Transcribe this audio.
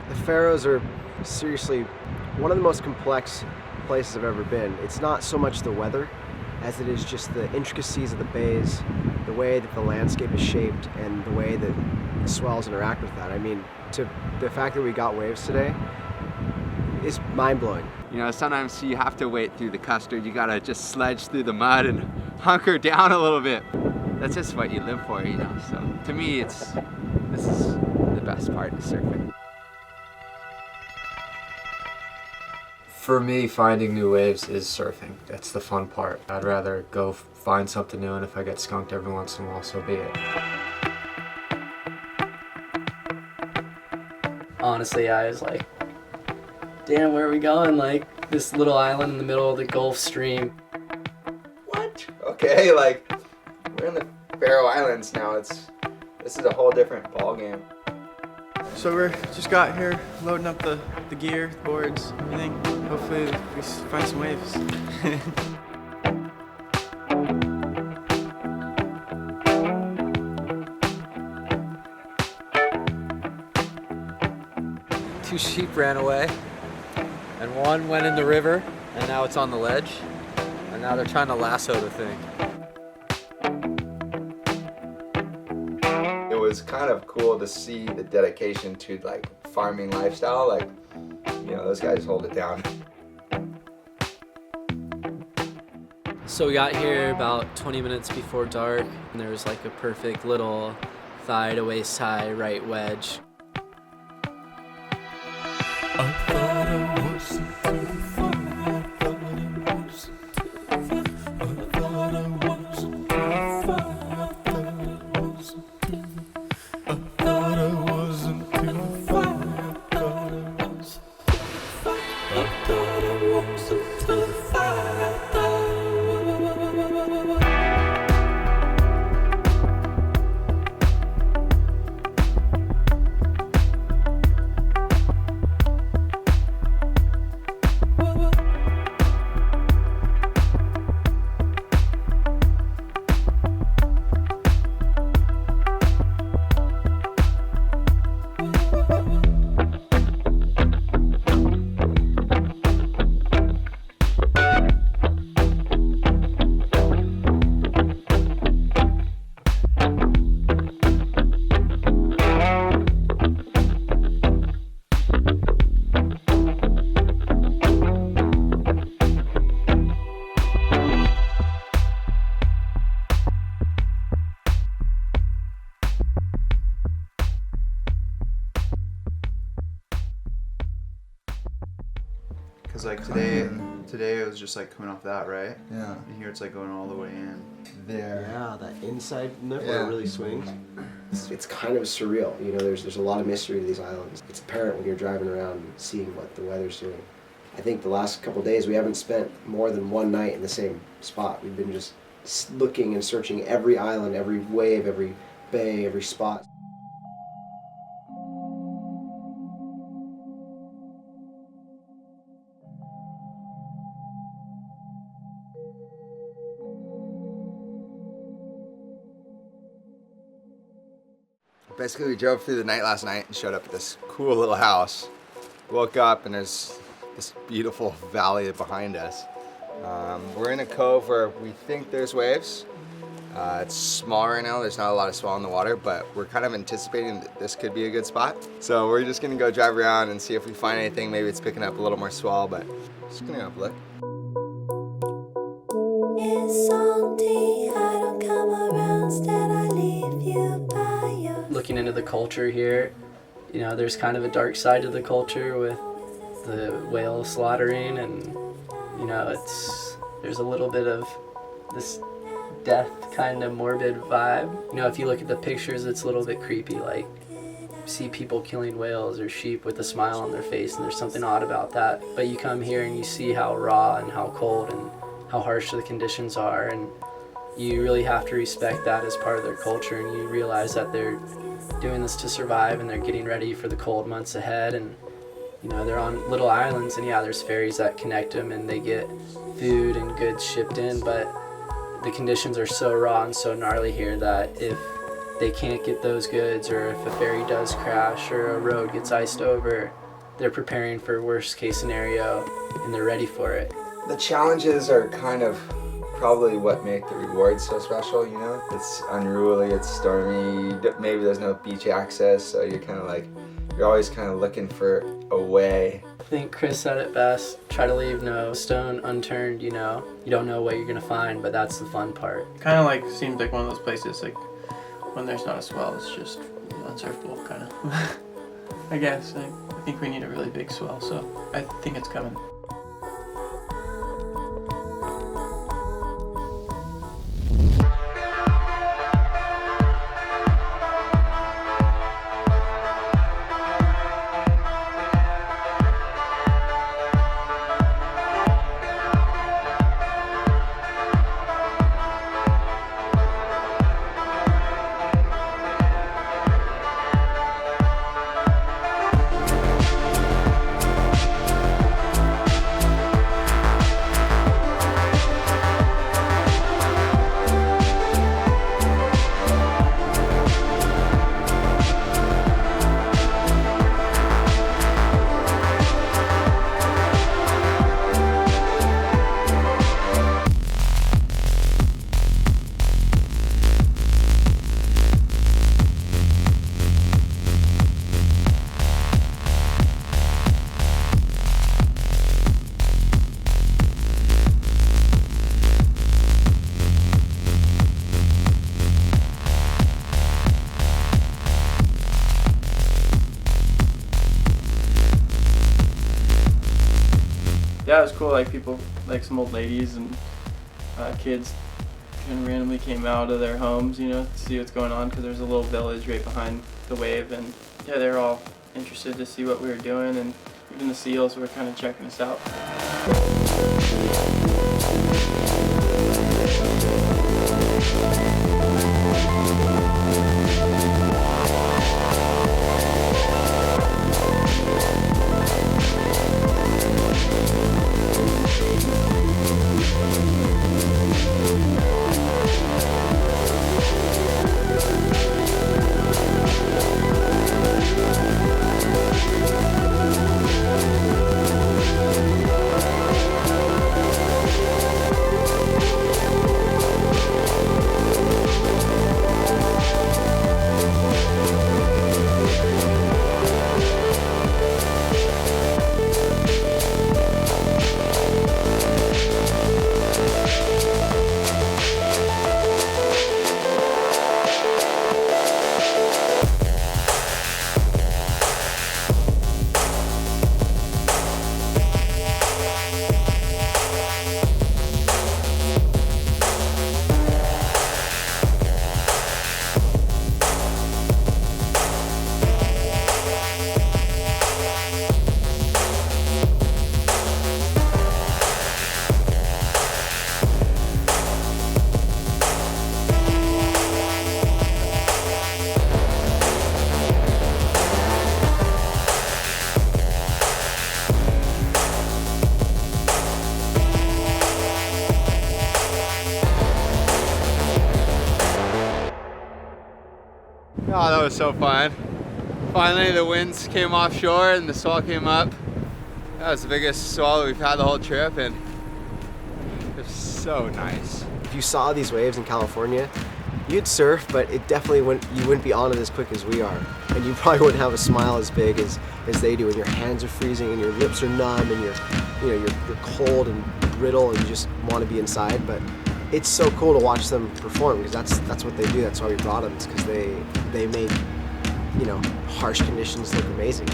The Faroes are seriously one of the most complex places I've ever been. It's not so much the weather as it is just the intricacies of the bays, the way that the landscape is shaped, and the way that the swells interact with that. I mean, to the fact that we got waves today is mind-blowing. You know, sometimes you have to wade through the custard. You gotta just sledge through the mud and hunker down a little bit. That's just what you live for, you know. So to me, this is the best part of surfing. For me, finding new waves is surfing. That's the fun part. I'd rather go find something new, and if I get skunked every once in a while, so be it. Honestly, I was like, damn, where are we going? Like, this little island in the middle of the Gulf Stream. What? Okay, like, we're in the Faroe Islands now. This is a whole different ball game. So we're just got here, loading up the gear, boards, everything. Hopefully we find some waves. Two sheep ran away, and one went in the river, and now it's on the ledge, and now they're trying to lasso the thing. It was kind of cool to see the dedication to like farming lifestyle. Like, you know, those guys hold it down. So we got here about 20 minutes before dark, and there was like a perfect little thigh to waist high right wedge. Cause like today it was just like coming off that, right? Yeah. And here it's like going all the way in. There. Yeah, that inside nook where it really swings. It's kind of surreal. You know, there's a lot of mystery to these islands. It's apparent when you're driving around and seeing what the weather's doing. I think the last couple of days we haven't spent more than one night in the same spot. We've been just looking and searching every island, every wave, every bay, every spot. Basically, we drove through the night last night and showed up at this cool little house. Woke up and there's this beautiful valley behind us. We're in a cove where we think there's waves. It's small right now, there's not a lot of swell in the water, but we're kind of anticipating that this could be a good spot. So we're just gonna go drive around and see if we find anything. Maybe it's picking up a little more swell, but just gonna go look. It's salty, I don't come around, instead I leave you by your... Looking into the culture here, you know, there's kind of a dark side to the culture with the whale slaughtering, and you know, there's a little bit of this death kind of morbid vibe. You know, if you look at the pictures, it's a little bit creepy, like you see people killing whales or sheep with a smile on their face, and there's something odd about that. But you come here and you see how raw and how cold and how harsh the conditions are, and you really have to respect that as part of their culture, and you realize that they're doing this to survive and they're getting ready for the cold months ahead. And you know, they're on little islands, and yeah, there's ferries that connect them and they get food and goods shipped in, but the conditions are so raw and so gnarly here that if they can't get those goods, or if a ferry does crash or a road gets iced over, they're preparing for worst case scenario and they're ready for it. The challenges are kind of probably what make the rewards so special, you know? It's unruly, it's stormy, maybe there's no beach access, so you're kind of like, you're always kind of looking for a way. I think Chris said it best, try to leave no stone unturned, you know? You don't know what you're gonna find, but that's the fun part. Kind of like seems like one of those places like when there's not a swell, it's just unsurfable kind of. I guess. I think we need a really big swell, so I think it's coming. Yeah, it was cool. Like people, like some old ladies and kids, kind of randomly came out of their homes, you know, to see what's going on because there's a little village right behind the wave, and yeah, they were all interested to see what we were doing, and even the seals were kind of checking us out. Oh, that was so fun. Finally the winds came offshore and the swell came up. That was the biggest swell we've had the whole trip, and it's so nice. If you saw these waves in California, you'd surf, but it definitely you wouldn't be on it as quick as we are. And you probably wouldn't have a smile as big as they do, and your hands are freezing and your lips are numb and you're cold and brittle and you just want to be inside. But it's so cool to watch them perform, because that's what they do. That's why we brought them, because they make, harsh conditions look amazing.